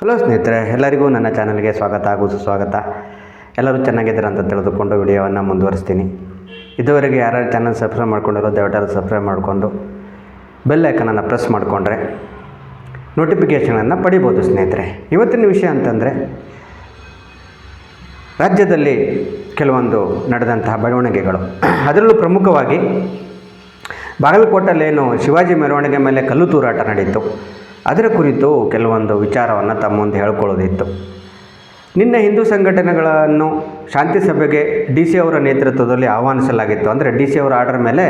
Hello ಸ್ನೇಹಿತರೆ, ಎಲ್ಲರಿಗೂ ನನ್ನ ಚಾನಲ್ಗೆ ಸ್ವಾಗತ ಹಾಗೂ ಸುಸ್ವಾಗತ. ಎಲ್ಲರೂ ಚೆನ್ನಾಗಿದ್ದಾರೆ ಅಂತ ತಿಳಿದುಕೊಂಡು ವಿಡಿಯೋವನ್ನು ಮುಂದುವರಿಸ್ತೀನಿ. ಇದುವರೆಗೆ ಯಾರ್ಯಾರು ಚಾನಲ್ ಸಬ್ಸ್ಕ್ರೈಬ್ ಮಾಡ್ಕೊಂಡಿರೋ ದಯವಿಟ್ಟು ಸಬ್ಸ್ಕ್ರೈಬ್ ಮಾಡಿಕೊಂಡು ಬೆಲ್ ಐಕನನ್ನು ಪ್ರೆಸ್ ಮಾಡಿಕೊಂಡ್ರೆ ನೋಟಿಫಿಕೇಷನನ್ನು ಪಡಿಬೋದು. ಸ್ನೇಹಿತರೆ, ಇವತ್ತಿನ ವಿಷಯ ಅಂತಂದರೆ ರಾಜ್ಯದಲ್ಲಿ ಕೆಲವೊಂದು ನಡೆದಂತಹ ಬೆಳವಣಿಗೆಗಳು, ಅದರಲ್ಲೂ ಪ್ರಮುಖವಾಗಿ ಬಾಗಲಕೋಟೆಯಲ್ಲೇನು ಶಿವಾಜಿ ಮೆರವಣಿಗೆ ಮೇಲೆ ಕಲ್ಲು ತೂರಾಟ ನಡೀತು, ಅದರ ಕುರಿತು ಕೆಲವೊಂದು ವಿಚಾರವನ್ನು ತಮ್ಮ ಮುಂದೆ ಹೇಳ್ಕೊಳ್ಳೋದಿತ್ತು. ನಿನ್ನೆ ಹಿಂದೂ ಸಂಘಟನೆಗಳನ್ನು ಶಾಂತಿ ಸಭೆಗೆ DC ಅವರ ನೇತೃತ್ವದಲ್ಲಿ ಆಹ್ವಾನಿಸಲಾಗಿತ್ತು. ಅಂದರೆ DC ಅವರ ಆರ್ಡರ್ ಮೇಲೆ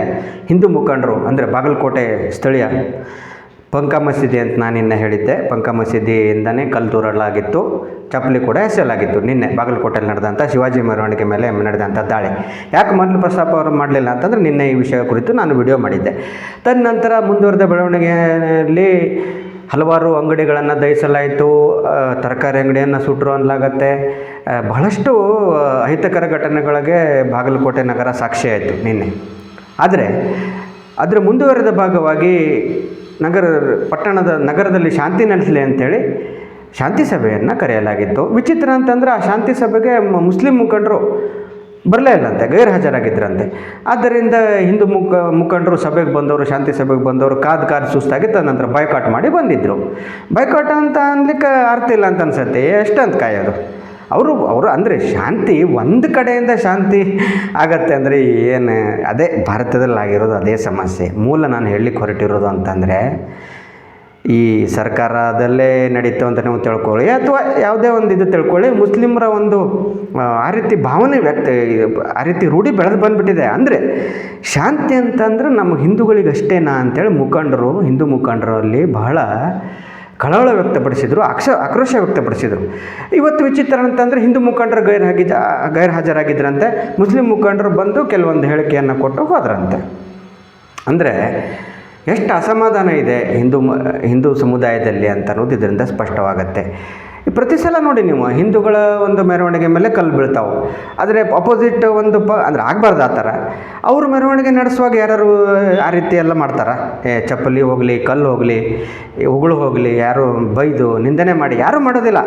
ಹಿಂದೂ ಮುಖಂಡರು, ಅಂದರೆ ಬಾಗಲಕೋಟೆ ಸ್ಥಳೀಯ ಪಂಕ ಮಸೀದಿ ಅಂತ ನಾನು ನಿನ್ನೆ ಹೇಳಿದ್ದೆ, ಪಂಕ ಮಸೀದಿಯಿಂದನೇ ಕಲ್ಲು ತೂರಲಾಗಿತ್ತು, ಚಪ್ಪಲಿ ಕೂಡ ಎಸೆಯಲಾಗಿತ್ತು. ನಿನ್ನೆ ಬಾಗಲಕೋಟೆಯಲ್ಲಿ ನಡೆದಂಥ ಶಿವಾಜಿ ಮೆರವಣಿಗೆ ಮೇಲೆ ನಡೆದಂಥ ದಾಳಿ ಯಾಕೆ ಮೊದಲು ಪ್ರಸ್ತಾಪ ಅವರು ಮಾಡಲಿಲ್ಲ ಅಂತಂದರೆ ನಿನ್ನೆ ಈ ವಿಷಯ ಕುರಿತು ನಾನು ವಿಡಿಯೋ ಮಾಡಿದ್ದೆ. ತದನಂತರ ಮುಂದುವರೆದ ಬೆಳವಣಿಗೆಯಲ್ಲಿ ಹಲವಾರು ಅಂಗಡಿಗಳನ್ನು ದಹಿಸಲಾಯಿತು, ತರಕಾರಿ ಅಂಗಡಿಯನ್ನು ಸುಟ್ಟರು ಅನ್ನಲಾಗತ್ತೆ. ಬಹಳಷ್ಟು ಅಹಿತಕರ ಘಟನೆಗಳಿಗೆ ಬಾಗಲಕೋಟೆ ನಗರ ಸಾಕ್ಷಿಯಾಯಿತು ನಿನ್ನೆ. ಆದರೆ ಅದರ ಮುಂದುವರೆದ ಭಾಗವಾಗಿ ನಗರದಲ್ಲಿ ಶಾಂತಿ ನೆಲೆಸಲಿ ಅಂಥೇಳಿ ಶಾಂತಿ ಸಭೆಯನ್ನು ಕರೆಯಲಾಗಿತ್ತು. ವಿಚಿತ್ರ ಅಂತಂದರೆ ಆ ಶಾಂತಿ ಸಭೆಗೆ ಮುಸ್ಲಿಂ ಮುಖಂಡರು ಬರಲೇ ಇಲ್ಲಂತೆ, ಗೈರ್ಹಾಜರಾಗಿದ್ದರಂತೆ. ಆದ್ದರಿಂದ ಹಿಂದೂ ಮುಖಂಡರು ಸಭೆಗೆ ಬಂದವರು, ಶಾಂತಿ ಸಭೆಗೆ ಬಂದವರು ಕಾದು ಸುಸ್ತಾಗಿ ತದನಂತರ ಬಾಯ್ಕಾಟ್ ಮಾಡಿ ಬಂದಿದ್ದರು. ಬಾಯ್ಕಾಟ್ ಅಂತ ಅನ್ಲಿಕ್ಕೆ ಅರ್ಥ ಇಲ್ಲ ಅಂತ ಅನ್ಸುತ್ತೆ, ಎಷ್ಟಂತ ಕಾಯೋದು. ಅವರು ಅಂದರೆ ಶಾಂತಿ ಒಂದು ಕಡೆಯಿಂದ ಶಾಂತಿ ಆಗತ್ತೆ ಅಂದರೆ ಏನು, ಅದೇ ಭಾರತದಲ್ಲಿ ಆಗಿರೋದು ಅದೇ ಸಮಸ್ಯೆ. ಮೂಲ ನಾನು ಹೇಳಲಿಕ್ಕೆ ಹೊರಟಿರೋದು ಅಂತಂದರೆ ಈ ಸರ್ಕಾರದಲ್ಲೇ ನಡೀತು ಅಂತ ನೀವು ತಿಳ್ಕೊಳ್ಳಿ, ಅಥವಾ ಯಾವುದೇ ಒಂದು ಇದು ತಿಳ್ಕೊಳ್ಳಿ, ಮುಸ್ಲಿಮರ ಒಂದು ಆ ರೀತಿ ಭಾವನೆ ಆ ರೀತಿ ರೂಢಿ ಬೆಳೆದು ಬಂದುಬಿಟ್ಟಿದೆ. ಅಂದರೆ ಶಾಂತಿ ಅಂತಂದ್ರೆ ನಮ್ಮ ಹಿಂದೂಗಳಿಗಷ್ಟೇನಾ ಅಂಥೇಳಿ ಹಿಂದೂ ಮುಖಂಡರಲ್ಲಿ ಬಹಳ ಕಳವಳ ವ್ಯಕ್ತಪಡಿಸಿದರು, ಆಕ್ರೋಶ ವ್ಯಕ್ತಪಡಿಸಿದರು. ಇವತ್ತು ವಿಚಿತ್ರ ಅಂತಂದರೆ ಹಿಂದೂ ಮುಖಂಡರು ಗೈರ್ಹಾಜರಾಗಿದ್ದರಂತೆ, ಮುಸ್ಲಿಂ ಮುಖಂಡರು ಬಂದು ಕೆಲವೊಂದು ಹೇಳಿಕೆಯನ್ನು ಕೊಟ್ಟು ಹೋದ್ರಂತೆ. ಅಂದರೆ ಎಷ್ಟು ಅಸಮಾಧಾನ ಇದೆ ಹಿಂದೂ ಸಮುದಾಯದಲ್ಲಿ ಅಂತ ಅನ್ನೋದು ಇದರಿಂದ ಸ್ಪಷ್ಟವಾಗುತ್ತೆ. ಪ್ರತಿ ಸಲ ನೋಡಿ ನೀವು, ಹಿಂದೂಗಳ ಒಂದು ಮೆರವಣಿಗೆ ಮೇಲೆ ಕಲ್ಲು ಬೀಳ್ತಾವೆ, ಆದರೆ ಅಪೋಸಿಟ್ ಒಂದು ಅಂದರೆ ಆಗಬಾರ್ದು ಆ ಥರ. ಅವರು ಮೆರವಣಿಗೆ ನಡೆಸುವಾಗ ಯಾರು ಆ ರೀತಿ ಎಲ್ಲ ಮಾಡ್ತಾರೆ, ಚಪ್ಪಲಿ ಹೋಗಲಿ, ಕಲ್ಲು ಹೋಗಲಿ, ಉಗುಳು ಹೋಗಲಿ, ಯಾರು ಬೈದು ನಿಂದನೆ ಮಾಡಿ ಯಾರೂ ಮಾಡೋದಿಲ್ಲ,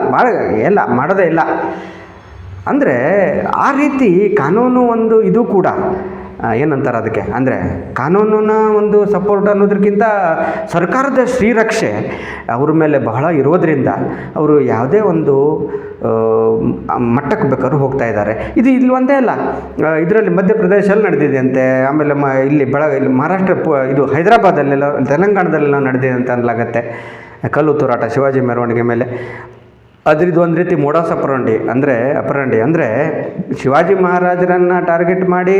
ಮಾಡೋದೇ ಇಲ್ಲ. ಅಂದರೆ ಆ ರೀತಿ ಕಾನೂನು ಒಂದು ಇದು ಕೂಡ ಏನಂತಾರೆ ಅದಕ್ಕೆ, ಅಂದರೆ ಕಾನೂನಿನ ಒಂದು ಸಪೋರ್ಟ್ ಅನ್ನೋದಕ್ಕಿಂತ ಸರ್ಕಾರದ ಶ್ರೀರಕ್ಷೆ ಅವ್ರ ಮೇಲೆ ಬಹಳ ಇರೋದರಿಂದ ಅವರು ಯಾವುದೇ ಒಂದು ಮಟ್ಟಕ್ಕೆ ಬೇಕಾದ್ರೂ ಹೋಗ್ತಾ ಇದ್ದಾರೆ. ಇಲ್ಲಿ ಒಂದೇ ಅಲ್ಲ, ಇದರಲ್ಲಿ ಮಧ್ಯಪ್ರದೇಶಲ್ಲಿ ನಡೆದಿದೆ ಅಂತೆ, ಆಮೇಲೆ ಇಲ್ಲಿ ಮಹಾರಾಷ್ಟ್ರ ಇದು ಹೈದರಾಬಾದಲ್ಲೆಲ್ಲ, ತೆಲಂಗಾಣದಲ್ಲೆಲ್ಲ ನಡೆದಿದೆ ಅಂತ ಅನ್ಲಾಗತ್ತೆ ಕಲ್ಲು ತೂರಾಟ ಶಿವಾಜಿ ಮೆರವಣಿಗೆ ಮೇಲೆ. ಅದ್ರದ್ದು ಒಂದು ರೀತಿ ಮೋಡಸ್ ಅಪರಂಡಿ ಅಂದರೆ ಶಿವಾಜಿ ಮಹಾರಾಜರನ್ನು ಟಾರ್ಗೆಟ್ ಮಾಡಿ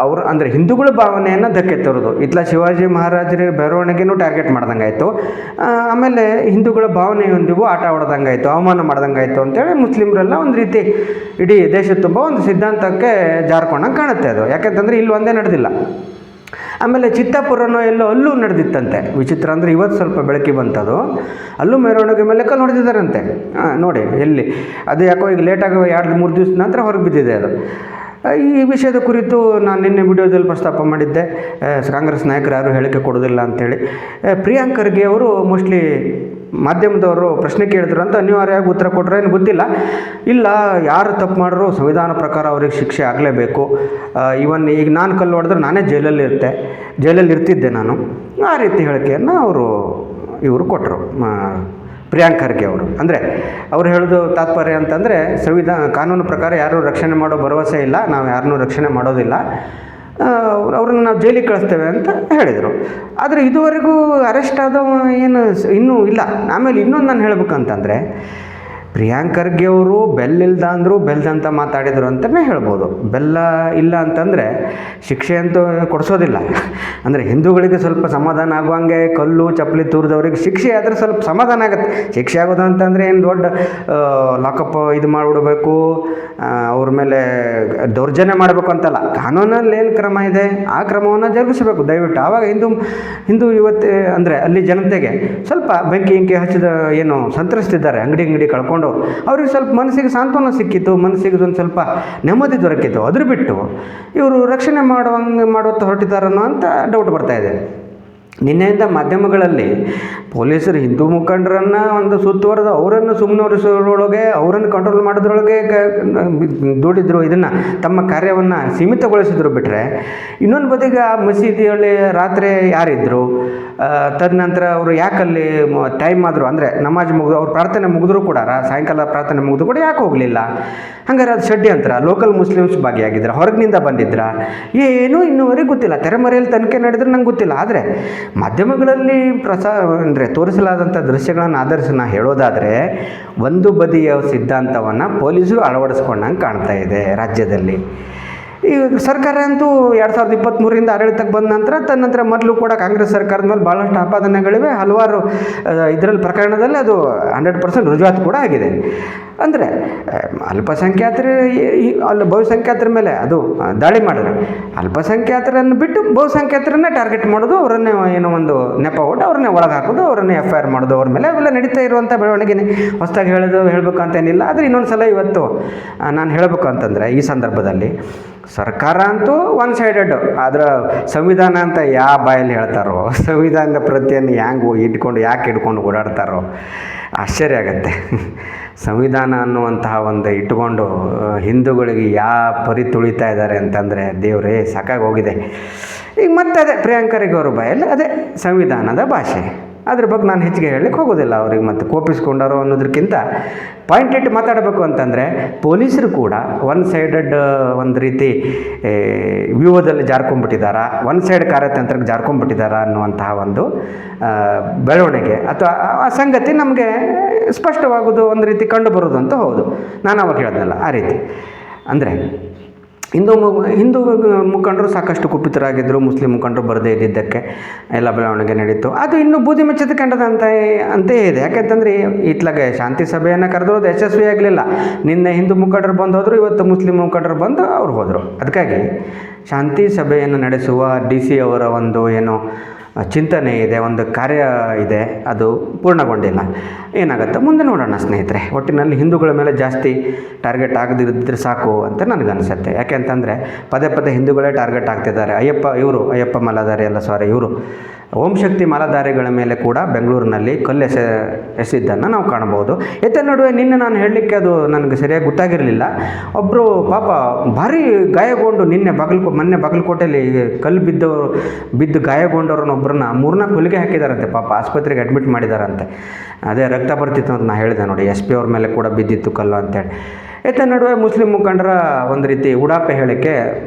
ಅವರು ಅಂದರೆ ಹಿಂದೂಗಳ ಭಾವನೆಯನ್ನು ಧಕ್ಕೆ ತರೋದು. ಇತ್ಲ ಶಿವಾಜಿ ಮಹಾರಾಜರ ಮೆರವಣಿಗೆನೂ ಟಾರ್ಗೆಟ್ ಮಾಡ್ದಂಗಾಯಿತು, ಆಮೇಲೆ ಹಿಂದೂಗಳ ಭಾವನೆಯೊಂದಿಗೂ ಆಟ ಆಡ್ದಂಗಾಯಿತು, ಅವಮಾನ ಮಾಡ್ದಂಗಾಯಿತು ಅಂತೇಳಿ ಮುಸ್ಲಿಮರೆಲ್ಲ ಒಂದು ರೀತಿ ಇಡೀ ದೇಶ ತುಂಬ ಒಂದು ಸಿದ್ಧಾಂತಕ್ಕೆ ಜಾರ್ಕೊಂಡಂಗೆ ಕಾಣುತ್ತೆ ಅದು. ಯಾಕೆಂತಂದರೆ ಇಲ್ಲಿ ಒಂದೇ ನಡೆದಿಲ್ಲ, ಆಮೇಲೆ ಚಿತ್ತಾಪುರನೋ ಅಲ್ಲೂ ನಡೆದಿತ್ತಂತೆ. ವಿಚಿತ್ರ ಅಂದರೆ ಇವತ್ತು ಸ್ವಲ್ಪ ಬೆಳಕಿ ಬಂತದು, ಅಲ್ಲೂ ಮೆರವಣಿಗೆ ಮೇಲೆ ಕಲ್ಲು ಹೊಡೆದಿದ್ದಾರಂತೆ. ನೋಡಿ ಎಲ್ಲಿ ಅದು ಯಾಕೋ ಈಗ ಲೇಟಾಗಿ 2-3 ದಿವಸ ನಂತರ ಹೊರಗೆ ಬಿದ್ದಿದೆ ಅದು. ಈ ವಿಷಯದ ಕುರಿತು ನಾನು ನಿನ್ನೆ ವಿಡಿಯೋದಲ್ಲಿ ಪ್ರಸ್ತಾಪ ಮಾಡಿದ್ದೆ, ಕಾಂಗ್ರೆಸ್ ನಾಯಕರು ಯಾರು ಹೇಳಿಕೆ ಕೊಡೋದಿಲ್ಲ ಅಂಥೇಳಿ. ಪ್ರಿಯಾಂಕ್ ಖರ್ಗೆ ಅವರು ಮೋಸ್ಟ್ಲಿ ಮಾಧ್ಯಮದವರು ಪ್ರಶ್ನೆ ಕೇಳಿದ್ರು ಅಂತ ಅನಿವಾರ್ಯವಾಗಿ ಉತ್ತರ ಕೊಟ್ಟರೆ ಏನು ಗೊತ್ತಿಲ್ಲ. ಇಲ್ಲ, ಯಾರು ತಪ್ಪು ಮಾಡಿದ್ರು ಸಂವಿಧಾನ ಪ್ರಕಾರ ಅವ್ರಿಗೆ ಶಿಕ್ಷೆ ಆಗಲೇಬೇಕು. ಈಗ ನಾನು ಕಲ್ಲು ಹೊಡೆದ್ರೆ ನಾನೇ ಜೈಲಲ್ಲಿ ಇರ್ತಿದ್ದೆ ನಾನು, ಆ ರೀತಿ ಹೇಳಿಕೆಯನ್ನು ಇವರು ಕೊಟ್ಟರು ಪ್ರಿಯಾಂಕ್ ಖರ್ಗೆ ಅವರು. ಅಂದರೆ ಅವ್ರು ಹೇಳೋದು ತಾತ್ಪರ್ಯ ಅಂತಂದರೆ ಕಾನೂನು ಪ್ರಕಾರ ಯಾರೂ ರಕ್ಷಣೆ ಮಾಡೋ ಭರವಸೆ ಇಲ್ಲ, ನಾವು ಯಾರನ್ನೂ ರಕ್ಷಣೆ ಮಾಡೋದಿಲ್ಲ, ಅವ್ರನ್ನ ನಾವು ಜೈಲಿಗೆ ಕಳಿಸ್ತೇವೆ ಅಂತ ಹೇಳಿದರು. ಆದರೆ ಇದುವರೆಗೂ ಅರೆಸ್ಟ್ ಆದವ ಏನು ಇನ್ನೂ ಇಲ್ಲ. ಆಮೇಲೆ ಇನ್ನೊಂದು ನಾನು ಹೇಳ್ಬೇಕಂತಂದರೆ, ಪ್ರಿಯಾಂಕ್ ಖರ್ಗೆ ಅವರು ಬೆಲ್ಲಿಲ್ದ ಅಂದರು ಬೆಲ್ದಂತ ಮಾತಾಡಿದರು ಅಂತಲೇ ಹೇಳ್ಬೋದು. ಬೆಲ್ಲ ಇಲ್ಲ ಅಂತಂದರೆ ಶಿಕ್ಷೆ ಅಂತೂ ಕೊಡಿಸೋದಿಲ್ಲ. ಅಂದರೆ ಹಿಂದೂಗಳಿಗೆ ಸ್ವಲ್ಪ ಸಮಾಧಾನ ಆಗುವಂಗೆ ಕಲ್ಲು ಚಪ್ಪಲಿ ತೂರಿದವ್ರಿಗೆ ಶಿಕ್ಷೆ ಆದರೆ ಸ್ವಲ್ಪ ಸಮಾಧಾನ ಆಗುತ್ತೆ. ಶಿಕ್ಷೆ ಆಗೋದು ಅಂತಂದರೆ ಏನು ದೊಡ್ಡ ಲಾಕಪ್ ಇದು ಮಾಡಿಬಿಡ್ಬೇಕು, ಅವ್ರ ಮೇಲೆ ದೌರ್ಜನ್ಯ ಮಾಡಬೇಕು ಅಂತಲ್ಲ, ಕಾನೂನಲ್ಲಿ ಏನು ಕ್ರಮ ಇದೆ ಆ ಕ್ರಮವನ್ನು ಜರುಗಿಸಬೇಕು ದಯವಿಟ್ಟು. ಆವಾಗ ಹಿಂದೂ ಇವತ್ತು ಅಂದರೆ ಅಲ್ಲಿ ಜನತೆಗೆ ಸ್ವಲ್ಪ ಬೆಂಕಿ ಹಚ್ಚಿದ ಏನು ಸಂತ್ರಸ್ತಿದ್ದಾರೆ, ಅಂಗಡಿ ಕಳ್ಕೊಂಡು ಅವ್ರಿಗೆ ಸ್ವಲ್ಪ ಮನಸ್ಸಿಗೆ ಸಾಂತ್ವನ ಸಿಕ್ಕಿತ್ತು, ಮನಸ್ಸಿಗೆ ಒಂದು ಸ್ವಲ್ಪ ನೆಮ್ಮದಿ ದೊರಕಿತ್ತು. ಅದ್ರ ಬಿಟ್ಟು ಇವರು ರಕ್ಷಣೆ ಮಾಡುವತ್ತ ಹೊರಟಿದ್ದಾರನ್ನೋ ಅಂತ ಡೌಟ್ ಬರ್ತಾಯಿದೆ. ನಿನ್ನೆಯಿಂದ ಮಾಧ್ಯಮಗಳಲ್ಲಿ ಪೊಲೀಸರು ಹಿಂದೂ ಮುಖಂಡರನ್ನು ಒಂದು ಸುತ್ತುವರೆದು ಅವರನ್ನು ಸುಮ್ಮನವರಿಸೋದ್ರೊಳಗೆ, ಅವರನ್ನು ಕಂಟ್ರೋಲ್ ಮಾಡೋದ್ರೊಳಗೆ ದುಡಿದ್ರು, ಇದನ್ನು ತಮ್ಮ ಕಾರ್ಯವನ್ನು ಸೀಮಿತಗೊಳಿಸಿದ್ರು. ಬಿಟ್ಟರೆ ಇನ್ನೊಂದು ಬದಿಗೆ ಆ ಮಸೀದಿಯಲ್ಲಿ ರಾತ್ರಿ ಯಾರಿದ್ದರು, ತದನಂತರ ಅವರು ಯಾಕಲ್ಲಿ ಟೈಮ್ ಆದರೂ ಅಂದರೆ ನಮಾಜ್ ಮುಗಿದು ಅವ್ರ ಪ್ರಾರ್ಥನೆ ಮುಗಿದ್ರು ಕೂಡ, ಸಾಯಂಕಾಲ ಪ್ರಾರ್ಥನೆ ಮುಗಿದು ಕೂಡ ಯಾಕೆ ಹೋಗಲಿಲ್ಲ? ಹಂಗಾರೆ ಅದು ಷಡ್ಯಂತ್ರ. ಲೋಕಲ್ ಮುಸ್ಲಿಮ್ಸ್ ಭಾಗಿಯಾಗಿದ್ರು, ಹೊರಗಿನಿಂದ ಬಂದಿದ್ರ, ಏನೂ ಇನ್ನೂವರೆಗೆ ಗೊತ್ತಿಲ್ಲ. ತೆರೆಮರೆಯಲ್ಲಿ ತನಿಖೆ ನಡೆದ್ರೆ ನಂಗೆ ಗೊತ್ತಿಲ್ಲ. ಆದರೆ ಮಾಧ್ಯಮಗಳಲ್ಲಿ ಅಂದರೆ ತೋರಿಸಲಾದಂಥ ದೃಶ್ಯಗಳನ್ನು ಆಧರಿಸಿ ನಾ ಹೇಳೋದಾದರೆ, ಒಂದು ಬದಿಯ ಸಿದ್ಧಾಂತವನ್ನು ಪೊಲೀಸರು ಅಳವಡಿಸ್ಕೊಂಡಂಗೆ ಕಾಣ್ತಾ ಇದೆ ರಾಜ್ಯದಲ್ಲಿ. ಈ ಸರ್ಕಾರ ಅಂತೂ 2023ರಿಂದ ಆಡಳಿತಕ್ಕೆ ಬಂದ ನಂತರ ತದನಂತರ ಮೊದಲು ಕೂಡ ಕಾಂಗ್ರೆಸ್ ಸರ್ಕಾರದ ಮೇಲೆ ಭಾಳಷ್ಟು ಆಪಾದನೆಗಳಿವೆ. ಹಲವಾರು ಇದರಲ್ಲಿ ಪ್ರಕರಣದಲ್ಲಿ ಅದು 100% ರುಜುವಾತು ಕೂಡ ಆಗಿದೆ. ಅಂದರೆ ಅಲ್ಪಸಂಖ್ಯಾತರ ಬಹುಸಂಖ್ಯಾತರ ಮೇಲೆ ಅದು ದಾಳಿ ಮಾಡಿದ್ರೆ, ಅಲ್ಪಸಂಖ್ಯಾತರನ್ನು ಬಿಟ್ಟು ಬಹುಸಂಖ್ಯಾತರನ್ನೇ ಟಾರ್ಗೆಟ್ ಮಾಡೋದು, ಅವರನ್ನೇ ಏನೋ ಒಂದು ನೆಪ ಒಟ್ಟು ಅವ್ರನ್ನೇ ಒಳಗೆ ಹಾಕೋದು, ಅವರನ್ನೇ FIR ಮಾಡೋದು ಅವ್ರ ಮೇಲೆ, ಅವೆಲ್ಲ ನಡೀತಾ ಇರುವಂಥ ಬೆಳವಣಿಗೆ. ಹೊಸದಾಗಿ ಹೇಳಬೇಕು ಅಂತೇನಿಲ್ಲ. ಆದರೆ ಇನ್ನೊಂದು ಸಲ ಇವತ್ತು ನಾನು ಹೇಳಬೇಕು ಅಂತಂದರೆ, ಈ ಸಂದರ್ಭದಲ್ಲಿ ಸರ್ಕಾರ ಅಂತೂ ಒನ್ ಸೈಡೆಡ್, ಅದರ ಸಂವಿಧಾನ ಅಂತ ಯಾವ ಬಾಯಲ್ಲಿ ಹೇಳ್ತಾರೋ, ಸಂವಿಧಾನದ ಪ್ರತಿಯನ್ನು ಯಾಕೆ ಇಟ್ಕೊಂಡು ಓಡಾಡ್ತಾರೋ ಆಶ್ಚರ್ಯ ಆಗತ್ತೆ. ಸಂವಿಧಾನ ಅನ್ನುವಂತಹ ಒಂದು ಇಟ್ಟುಕೊಂಡು ಹಿಂದೂಗಳಿಗೆ ಪರಿ ತುಳಿತಾ ಇದ್ದಾರೆ ಅಂತಂದರೆ ದೇವರೇ ಸಾಕಾಗಿ ಹೋಗಿದೆ. ಈಗ ಮತ್ತೆ ಅದೇ ಪ್ರಿಯಾಂಕರಿಗೆ ಅವ್ರ ಬಾಯಲ್ಲಿ ಅದೇ ಸಂವಿಧಾನದ ಭಾಷೆ. ಅದ್ರ ಬಗ್ಗೆ ನಾನು ಹೆಚ್ಚಿಗೆ ಹೇಳಲಿಕ್ಕೆ ಹೋಗೋದಿಲ್ಲ. ಅವ್ರಿಗೆ ಮತ್ತೆ ಕೋಪಿಸ್ಕೊಂಡಾರೋ ಅನ್ನೋದಕ್ಕಿಂತ ಪಾಯಿಂಟ್ ಇಟ್ಟು ಮಾತಾಡಬೇಕು ಅಂತಂದರೆ, ಪೊಲೀಸರು ಕೂಡ ಒನ್ ಸೈಡೆಡ್ ಒಂದು ರೀತಿ ವ್ಯೂಹದಲ್ಲಿ ಜಾರ್ಕೊಂಡ್ಬಿಟ್ಟಿದ್ದಾರಾ, ಒನ್ ಸೈಡ್ ಕಾರ್ಯತಂತ್ರಕ್ಕೆ ಜಾರ್ಕೊಂಡ್ಬಿಟ್ಟಿದ್ದಾರಾ ಅನ್ನುವಂತಹ ಒಂದು ಬೆಳವಣಿಗೆ ಅಥವಾ ಆ ಸಂಗತಿ ನಮಗೆ ಸ್ಪಷ್ಟವಾಗೋದು, ಒಂದು ರೀತಿ ಕಂಡು ಬರೋದು ಅಂತ ಹೌದು. ನಾನು ಅವಾಗ ಹೇಳಿದ್ನಲ್ಲ ಆ ರೀತಿ. ಅಂದರೆ ಹಿಂದೂ ಮುಖಂಡರು ಸಾಕಷ್ಟು ಕುಪಿತರಾಗಿದ್ದರು, ಮುಸ್ಲಿಂ ಮುಖಂಡರು ಬರದೇ ಇದ್ದಿದ್ದಕ್ಕೆ ಎಲ್ಲ ಬೆಳವಣಿಗೆ ನಡೀತು. ಅದು ಇನ್ನೂ ಬೂದಿ ಮುಚ್ಚಿದ ಕಂಡದಂತೆ ಇದೆ. ಯಾಕೆಂತಂದರೆ ಇತ್ಲಾಗೆ ಶಾಂತಿ ಸಭೆಯನ್ನು ಕರೆದ್ರು, ಅದು ಯಶಸ್ವಿಯಾಗಲಿಲ್ಲ. ನಿನ್ನೆ ಹಿಂದೂ ಮುಖಂಡರು ಬಂದು ಹೋದರು, ಇವತ್ತು ಮುಸ್ಲಿಂ ಮುಖಂಡರು ಬಂದು ಅವ್ರು ಹೋದರು. ಅದಕ್ಕಾಗಿ ಶಾಂತಿ ಸಭೆಯನ್ನು ನಡೆಸುವ DC ಅವರ ಒಂದು ಏನೋ ಚಿಂತನೆ ಇದೆ, ಒಂದು ಕಾರ್ಯ ಇದೆ, ಅದು ಪೂರ್ಣಗೊಂಡಿಲ್ಲ. ಏನಾಗುತ್ತೆ ಮುಂದೆ ನೋಡೋಣ ಸ್ನೇಹಿತರೆ. ಒಟ್ಟಿನಲ್ಲಿ ಹಿಂದೂಗಳ ಮೇಲೆ ಜಾಸ್ತಿ ಟಾರ್ಗೆಟ್ ಆಗದಿದ್ದರೆ ಸಾಕು ಅಂತ ನನಗನ್ಸುತ್ತೆ. ಯಾಕೆಂತಂದರೆ ಪದೇ ಹಿಂದೂಗಳೇ ಟಾರ್ಗೆಟ್ ಆಗ್ತಿದ್ದಾರೆ. ಅಯ್ಯಪ್ಪ ಮಾಲಾಧಾರಿ ಅಲ್ಲ, ಇವರು ಓಂ ಶಕ್ತಿ ಮಾಲಾಧಾರಿಗಳ ಮೇಲೆ ಕೂಡ ಬೆಂಗಳೂರಿನಲ್ಲಿ ಕಲ್ಲು ಎಸೆದಿದ್ದನ್ನು ನಾವು ಕಾಣಬಹುದು. ನಡುವೆ ನಿನ್ನೆ ನಾನು ಹೇಳಲಿಕ್ಕೆ ಅದು ನನಗೆ ಸರಿಯಾಗಿ ಗೊತ್ತಾಗಿರಲಿಲ್ಲ. ಒಬ್ಬರು ಪಾಪ ಭಾರಿ ಗಾಯಗೊಂಡು ಮೊನ್ನೆ ಬಾಗಲಕೋಟೆಯಲ್ಲಿ ಕಲ್ಲು ಬಿದ್ದು ಗಾಯಗೊಂಡವ್ರನ್ನೊಬ್ಬರನ್ನ 3-4 ಹೊಲಿಗೆ ಹಾಕಿದಾರಂತೆ. ಪಾಪ ಆಸ್ಪತ್ರೆಗೆ ಅಡ್ಮಿಟ್ ಮಾಡಿದಾರಂತೆ. ಅದೇ ರಕ್ತ ಬರ್ತಿತ್ತು ಅಂತ ನಾನು ಹೇಳಿದೆ ನೋಡಿ, SP ಅವ್ರ ಮೇಲೆ ಕೂಡ ಬಿದ್ದಿತ್ತು ಕಲ್ಲು ಅಂತೇಳಿ. ನಡುವೆ ಮುಸ್ಲಿಂ ಮುಖಂಡರ ಒಂದು ರೀತಿ ಉಡಾಪೆ ಹೇಳಿಕೆ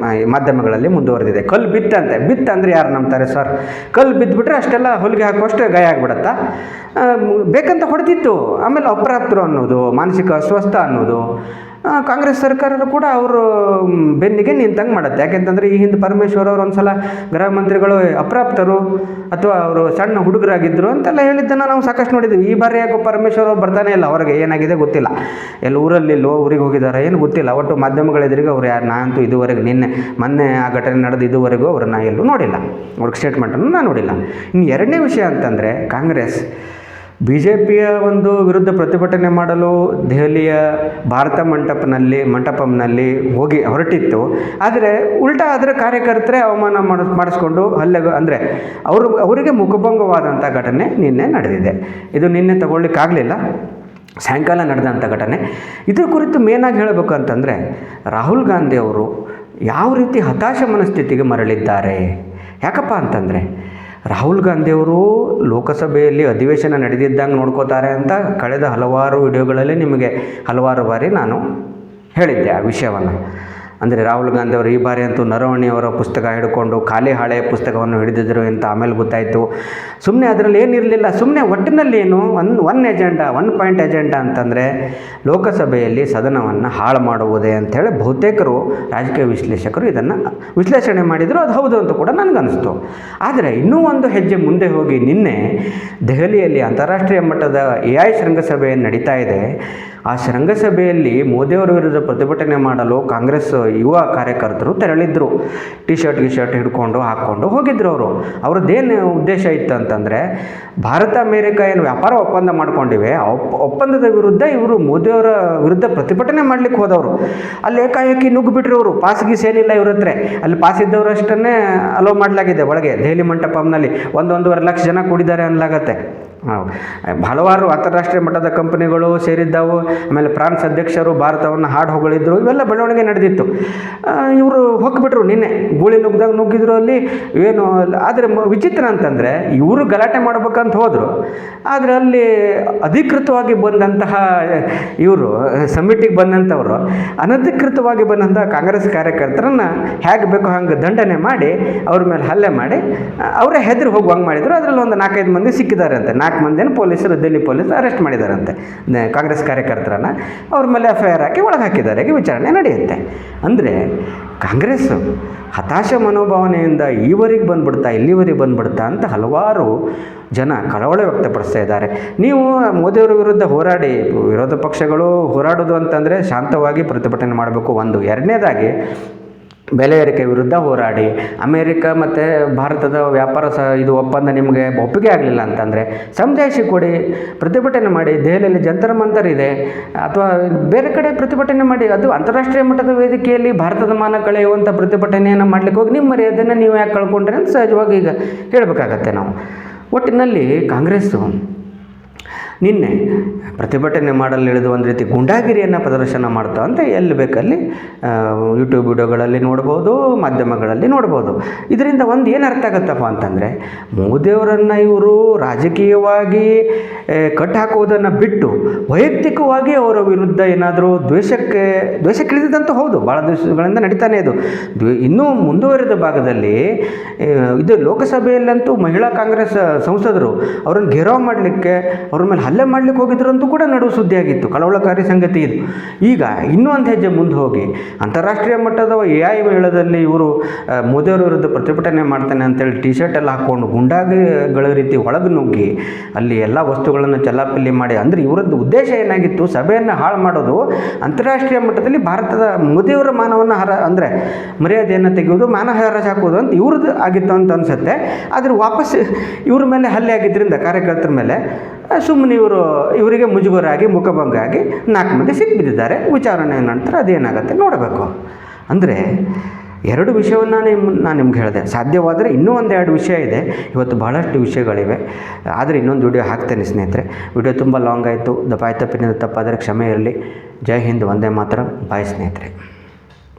ಮಾಧ್ಯಮಗಳಲ್ಲಿ ಮುಂದುವರೆದಿದೆ. ಕಲ್ಲು ಬಿತ್ತಂದ್ರೆ ಯಾರು ನಂಬ್ತಾರೆ ಸರ್? ಕಲ್ಲು ಬಿದ್ದುಬಿಟ್ರೆ ಅಷ್ಟೆಲ್ಲ ಹೊಲಿಗೆ ಹಾಕುವಷ್ಟು ಗಾಯ ಆಗಿಬಿಡತ್ತಾ? ಬೇಕಂತ ಹೊಡೆದಿತ್ತು. ಆಮೇಲೆ ಅಪ್ರಾಪ್ತರು ಅನ್ನೋದು, ಮಾನಸಿಕ ಅಸ್ವಸ್ಥ ಅನ್ನೋದು ಕಾಂಗ್ರೆಸ್ ಸರ್ಕಾರರು ಕೂಡ ಅವರು ಬೆನ್ನಿಗೆ ನಿಂತಂಗೆ ಮಾಡುತ್ತೆ. ಯಾಕೆಂತಂದರೆ ಈ ಹಿಂದೆ ಪರಮೇಶ್ವರ್ ಅವರು ಒಂದು ಸಲ ಗೃಹ ಮಂತ್ರಿಗಳು ಅಪ್ರಾಪ್ತರು ಅಥವಾ ಅವರು ಸಣ್ಣ ಹುಡುಗರಾಗಿದ್ದರು ಅಂತೆಲ್ಲ ಹೇಳಿದ್ದನ್ನು ನಾವು ಸಾಕಷ್ಟು ನೋಡಿದ್ದೀವಿ. ಈ ಬಾರಿ ಯಾಕೋ ಪರಮೇಶ್ವರ್ ಅವ್ರು ಬರ್ತಾನೆ ಇಲ್ಲ, ಹೊರಗೆ ಏನಾಗಿದೆ ಗೊತ್ತಿಲ್ಲ. ಊರಿಗೆ ಹೋಗಿದ್ದಾರೆ ಏನು ಗೊತ್ತಿಲ್ಲ. ಒಟ್ಟು ಮಾಧ್ಯಮಗಳೆದುರಿಗೆ ಅವ್ರು ನಾನಂತೂ ಇದುವರೆಗೆ ಮೊನ್ನೆ ಆ ಘಟನೆ ನಡೆದು ಇದುವರೆಗೂ ಅವ್ರನ್ನ ಎಲ್ಲೂ ನೋಡಿಲ್ಲ, ಅವ್ರಿಗೆ ಸ್ಟೇಟ್ಮೆಂಟನ್ನು ನಾನು ನೋಡಿಲ್ಲ. ಇನ್ನು ಎರಡನೇ ವಿಷಯ ಅಂತಂದರೆ, ಕಾಂಗ್ರೆಸ್ BJPಯ ಒಂದು ವಿರುದ್ಧ ಪ್ರತಿಭಟನೆ ಮಾಡಲು ದೆಹಲಿಯ ಭಾರತ ಮಂಟಪಂನಲ್ಲಿ ಹೋಗಿ ಹೊರಟಿತ್ತು. ಆದರೆ ಉಲ್ಟಾ ಅದರ ಕಾರ್ಯಕರ್ತರೇ ಅವಮಾನ ಮಾಡಿಸ್ಕೊಂಡು ಅಂದರೆ ಅವರಿಗೆ ಮುಖಭಂಗವಾದಂಥ ಘಟನೆ ನಿನ್ನೆ ನಡೆದಿದೆ. ಇದು ನಿನ್ನೆ ತಗೊಳ್ಳಿಕ್ಕಾಗಲಿಲ್ಲ, ಸಾಯಂಕಾಲ ನಡೆದಂಥ ಘಟನೆ. ಇದ್ರ ಕುರಿತು ಮೇನಾಗಿ ಹೇಳಬೇಕು ಅಂತಂದರೆ, ರಾಹುಲ್ ಗಾಂಧಿ ಅವರು ಯಾವ ರೀತಿ ಹತಾಶ ಮನಸ್ಥಿತಿಗೆ ಮರಳಿದ್ದಾರೆ. ಯಾಕಪ್ಪ ಅಂತಂದರೆ, ರಾಹುಲ್ ಗಾಂಧಿಯವರು ಲೋಕಸಭೆಯಲ್ಲಿ ಅಧಿವೇಶನ ನಡೆದಿದ್ದಂಗೆ ನೋಡ್ಕೋತಾರೆ ಅಂತ ಕಳೆದ ಹಲವಾರು ವಿಡಿಯೋಗಳಲ್ಲಿ ನಿಮಗೆ ಹಲವಾರು ಬಾರಿ ನಾನು ಹೇಳಿದ್ದೆ ಆ ವಿಷಯವನ್ನು. ಅಂದರೆ ರಾಹುಲ್ ಗಾಂಧಿ ಅವರು ಈ ಬಾರಿ ಅಂತೂ ನರವಣಿಯವರ ಪುಸ್ತಕ ಹಿಡ್ಕೊಂಡು ಖಾಲಿ ಹಾಳೆಯ ಪುಸ್ತಕವನ್ನು ಹಿಡಿದಿದ್ದರು ಅಂತ ಆಮೇಲೆ ಗೊತ್ತಾಯಿತು. ಸುಮ್ಮನೆ ಅದರಲ್ಲಿ ಏನಿರಲಿಲ್ಲ, ಸುಮ್ಮನೆ ಒಟ್ಟಿನಲ್ಲಿ ಏನು ಒನ್ ಪಾಯಿಂಟ್ ಎಜೆಂಡಾ ಅಂತಂದರೆ ಲೋಕಸಭೆಯಲ್ಲಿ ಸದನವನ್ನು ಹಾಳು ಮಾಡುವುದೇ ಅಂಥೇಳಿ ಬಹುತೇಕರು ರಾಜಕೀಯ ವಿಶ್ಲೇಷಕರು ಇದನ್ನು ವಿಶ್ಲೇಷಣೆ ಮಾಡಿದರು. ಅದು ಹೌದು ಅಂತ ಕೂಡ ನನಗನ್ನಿಸ್ತು. ಆದರೆ ಇನ್ನೂ ಒಂದು ಹೆಜ್ಜೆ ಮುಂದೆ ಹೋಗಿ ನಿನ್ನೆ ದೆಹಲಿಯಲ್ಲಿ ಅಂತಾರಾಷ್ಟ್ರೀಯ ಮಟ್ಟದ AI ಶೃಂಗಸಭೆ ನಡೀತಾ ಇದೆ. ಆ ಶೃಂಗಸಭೆಯಲ್ಲಿ ಮೋದಿಯವರ ವಿರುದ್ಧ ಪ್ರತಿಭಟನೆ ಮಾಡಲು ಕಾಂಗ್ರೆಸ್ ಯುವ ಕಾರ್ಯಕರ್ತರು ತೆರಳಿದ್ರು. ಟಿ ಶರ್ಟ್ ಹಿಡ್ಕೊಂಡು ಹಾಕ್ಕೊಂಡು ಹೋಗಿದ್ರು. ಅವ್ರದ್ದೇನು ಉದ್ದೇಶ ಇತ್ತು ಅಂತಂದರೆ, ಭಾರತ ಅಮೇರಿಕ ಏನು ವ್ಯಾಪಾರ ಒಪ್ಪಂದ ಮಾಡ್ಕೊಂಡಿವೆ, ಆ ಒಪ್ಪಂದದ ವಿರುದ್ಧ ಇವರು ಮೋದಿಯವರ ವಿರುದ್ಧ ಪ್ರತಿಭಟನೆ ಮಾಡ್ಲಿಕ್ಕೆ ಹೋದವರು. ಅಲ್ಲಿ ಏಕಾಏಕಿ ನುಗ್ಗಿಬಿಟ್ರು ಅವರು. ಪಾಸ್ ಗೀಸ್ ಏನಿಲ್ಲ ಇವ್ರ ಹತ್ರ. ಅಲ್ಲಿ ಪಾಸ್ ಇದ್ದವರು ಅಷ್ಟನ್ನೇ ಅಲೋ ಮಾಡಲಾಗಿದೆ ಒಳಗೆ. ದೆಹಲಿ ಮಂಟಪಂನಲ್ಲಿ 1-1.5 ಲಕ್ಷ ಜನ ಕೂಡಿದ್ದಾರೆ ಅನ್ನಲಾಗತ್ತೆ. ಹಲವಾರು ಅಂತಾರಾಷ್ಟ್ರೀಯ ಮಟ್ಟದ ಕಂಪನಿಗಳು ಸೇರಿದ್ದವು. ಆಮೇಲೆ ಫ್ರಾನ್ಸ್ ಅಧ್ಯಕ್ಷರು ಭಾರತವನ್ನು ಹಾಡು ಹೊಗಳಿದ್ರು. ಇವೆಲ್ಲ ಬೆಳವಣಿಗೆ ನಡೆದಿತ್ತು. ಇವರು ಹೋಗ್ಬಿಟ್ರು. ನಿನ್ನೆ ಗೂಳಿ ನುಗ್ಗಿದ್ರು ಅಲ್ಲಿ. ಏನು ಆದರೆ ವಿಚಿತ್ರ ಅಂತಂದರೆ, ಇವರು ಗಲಾಟೆ ಮಾಡ್ಬೇಕಂತ ಹೋದರು. ಆದರೆ ಅಲ್ಲಿ ಅಧಿಕೃತವಾಗಿ ಬಂದಂತಹ ಇವರು ಸಮಿಟಿಗೆ ಬಂದಂಥವರು ಅನಧಿಕೃತವಾಗಿ ಬಂದಂತಹ ಕಾಂಗ್ರೆಸ್ ಕಾರ್ಯಕರ್ತರನ್ನು ಹೇಗೆ ಬೇಕೋ ಹಂಗೆ ದಂಡನೆ ಮಾಡಿ ಅವ್ರ ಮೇಲೆ ಹಲ್ಲೆ ಮಾಡಿ ಅವರೇ ಹೆದರಿ ಹೋಗುವಂಗೆ ಮಾಡಿದರು. ಅದರಲ್ಲಿ ಒಂದು 4-5 ಮಂದಿ ಸಿಕ್ಕಿದ್ದಾರೆ ಅಂತೆ. 4 ಮಂದಿಯನ್ನು ಪೊಲೀಸರು, ದಿಲ್ಲಿ ಪೊಲೀಸರು ಅರೆಸ್ಟ್ ಮಾಡಿದಾರಂತೆ ಕಾಂಗ್ರೆಸ್ ಕಾರ್ಯಕರ್ತರನ್ನು. ಅವ್ರ ಮೇಲೆ FIR ಹಾಕಿ ಒಳಗೆ ಹಾಕಿದ್ದಾರೆ. ವಿಚಾರಣೆ ನಡೆಯುತ್ತೆ. ಅಂದರೆ ಕಾಂಗ್ರೆಸ್ಸು ಹತಾಶ ಮನೋಭಾವನೆಯಿಂದ ಇಲ್ಲಿವರೆಗೆ ಬಂದ್ಬಿಡ್ತಾ ಅಂತ ಹಲವಾರು ಜನ ಕಳವಳ ವ್ಯಕ್ತಪಡಿಸ್ತಾ ಇದ್ದಾರೆ. ನೀವು ಮೋದಿಯವರ ವಿರುದ್ಧ ಹೋರಾಡಿ, ವಿರೋಧ ಪಕ್ಷಗಳು ಹೋರಾಡೋದು ಅಂತಂದರೆ ಶಾಂತವಾಗಿ ಪ್ರತಿಭಟನೆ ಮಾಡಬೇಕು. ಒಂದು. ಎರಡನೇದಾಗಿ ಬೆಲೆ ಏರಿಕೆ ವಿರುದ್ಧ ಹೋರಾಡಿ, ಅಮೇರಿಕ ಮತ್ತು ಭಾರತದ ವ್ಯಾಪಾರ ಇದು ಒಪ್ಪಂದ ನಿಮಗೆ ಒಪ್ಪಿಗೆ ಆಗಲಿಲ್ಲ ಅಂತಂದರೆ ಸಮಜಾಯಿಷಿ ಕೊಡಿ, ಪ್ರತಿಭಟನೆ ಮಾಡಿ. ದೆಹಲಿಯಲ್ಲಿ ಜಂತರ್ ಮಂತರ್ ಇದೆ, ಅಥವಾ ಬೇರೆ ಕಡೆ ಪ್ರತಿಭಟನೆ ಮಾಡಿ. ಅದು ಅಂತಾರಾಷ್ಟ್ರೀಯ ಮಟ್ಟದ ವೇದಿಕೆಯಲ್ಲಿ ಭಾರತದ ಮಾನ ಕಳೆಯುವಂಥ ಪ್ರತಿಭಟನೆಯನ್ನು ಮಾಡಲಿಕ್ಕೆ ಹೋಗಿ ನಿಮ್ಮ ಮರ್ಯಾದೆಯನ್ನು ನೀವು ಯಾಕೆ ಕಳ್ಕೊಂಡ್ರೆ ಅಂತ ಸಹಜವಾಗಿ ಈಗ ಹೇಳಬೇಕಾಗತ್ತೆ ನಾವು. ಒಟ್ಟಿನಲ್ಲಿ ಕಾಂಗ್ರೆಸ್ಸು ನಿನ್ನೆ ಪ್ರತಿಭಟನೆ ಮಾಡಲು ಇಳಿದು ಒಂದು ರೀತಿ ಗುಂಡಾಗಿರಿಯನ್ನು ಪ್ರದರ್ಶನ ಮಾಡ್ತಾ ಅಂತ ಎಲ್ಲಿ ಬೇಕಲ್ಲಿ ಯೂಟ್ಯೂಬ್ ವಿಡಿಯೋಗಳಲ್ಲಿ ನೋಡ್ಬೋದು, ಮಾಧ್ಯಮಗಳಲ್ಲಿ ನೋಡ್ಬೋದು. ಇದರಿಂದ ಒಂದು ಏನು ಅರ್ಥ ಆಗುತ್ತಪ್ಪ ಅಂತಂದರೆ, ಮೋದಿಯವರನ್ನು ಇವರು ರಾಜಕೀಯವಾಗಿ ಕಟ್ಟು ಹಾಕುವುದನ್ನು ಬಿಟ್ಟು ವೈಯಕ್ತಿಕವಾಗಿ ಅವರ ವಿರುದ್ಧ ಏನಾದರೂ ದ್ವೇಷಕ್ಕಿಳಿದಂತೂ ಹೌದು, ಭಾಳ ದಿವಸಗಳಿಂದ ನಡೀತಾನೆ ಇದು. ಇನ್ನೂ ಮುಂದುವರಿದ ಭಾಗದಲ್ಲಿ ಇದು ಲೋಕಸಭೆಯಲ್ಲಂತೂ ಮಹಿಳಾ ಕಾಂಗ್ರೆಸ್ ಸಂಸದರು ಅವರನ್ನು ಘೇರಾವ್ ಮಾಡಲಿಕ್ಕೆ, ಅವ್ರ ಮೇಲೆ ಹಲ್ಲೆ ಮಾಡಲಿಕ್ಕೆ ಹೋಗಿದ್ರು ಅಂತೂ ಕೂಡ ನಡುವು ಸುದ್ದಿಯಾಗಿತ್ತು. ಕಳವಳಕಾರಿ ಸಂಗತಿ ಇದು. ಈಗ ಇನ್ನೂ ಒಂದು ಹೆಜ್ಜೆ ಮುಂದೆ ಹೋಗಿ ಅಂತಾರಾಷ್ಟ್ರೀಯ ಮಟ್ಟದ AI ಮೇಳದಲ್ಲಿ ಇವರು ಮೋದಿಯವರ ವಿರುದ್ಧ ಪ್ರತಿಭಟನೆ ಮಾಡ್ತಾನೆ ಅಂತೇಳಿ ಟಿ ಶರ್ಟ್ ಎಲ್ಲ ಹಾಕ್ಕೊಂಡು ಗುಂಡಾಗಳ ರೀತಿ ಒಳಗೆ ನುಗ್ಗಿ ಅಲ್ಲಿ ಎಲ್ಲ ವಸ್ತುಗಳನ್ನು ಚಲ್ಲಾಪಿಲ್ಲಿ ಮಾಡಿ, ಅಂದರೆ ಇವರದ್ದು ಉದ್ದೇಶ ಏನಾಗಿತ್ತು? ಸಭೆಯನ್ನು ಹಾಳು ಮಾಡೋದು, ಅಂತಾರಾಷ್ಟ್ರೀಯ ಮಟ್ಟದಲ್ಲಿ ಭಾರತದ ಮೋದಿಯವರ ಮಾನವನ್ನು ಅಂದರೆ ಮರ್ಯಾದೆಯನ್ನು ತೆಗೆಯೋದು, ಮಾನ ಹರಾಜು ಹಾಕೋದು ಅಂತ ಇವ್ರದ್ದು ಆಗಿತ್ತು ಅಂತ ಅನಿಸುತ್ತೆ. ಆದರೆ ವಾಪಸ್ ಇವ್ರ ಮೇಲೆ ಹಲ್ಲೆ ಆಗಿದ್ದರಿಂದ ಕಾರ್ಯಕರ್ತರ ಮೇಲೆ ಸುಮ್ಮನೆ ಇವರಿಗೆ ಮುಜುಗರ ಆಗಿ ಮುಖಭಂಗ ಆಗಿ 4 ಮಂದಿ ಸಿಕ್ಕಿಬಿದ್ದಿದ್ದಾರೆ. ವಿಚಾರಣೆ ನಂತರ ಅದೇನಾಗುತ್ತೆ ನೋಡಬೇಕು. ಅಂದರೆ 2 ವಿಷಯವನ್ನು ನಾನು ನಿಮ್ಗೆ ಹೇಳಿದೆ. ಸಾಧ್ಯವಾದರೆ ಇನ್ನೂ 1-2 ವಿಷಯ ಇದೆ. ಇವತ್ತು ಬಹಳಷ್ಟು ವಿಷಯಗಳಿವೆ. ಆದರೆ ಇನ್ನೊಂದು ವಿಡಿಯೋ ಹಾಕ್ತೇನೆ ಸ್ನೇಹಿತರೆ. ವಿಡಿಯೋ ತುಂಬ ಲಾಂಗ್ ಆಯಿತು. ತಪ್ಪಿನಿಂದ ತಪ್ಪಾದರೆ ಕ್ಷಮೆ ಇರಲಿ. ಜೈ ಹಿಂದ್, ವಂದೇ ಮಾತರಂ. ಬಾಯ್ ಸ್ನೇಹಿತರೆ.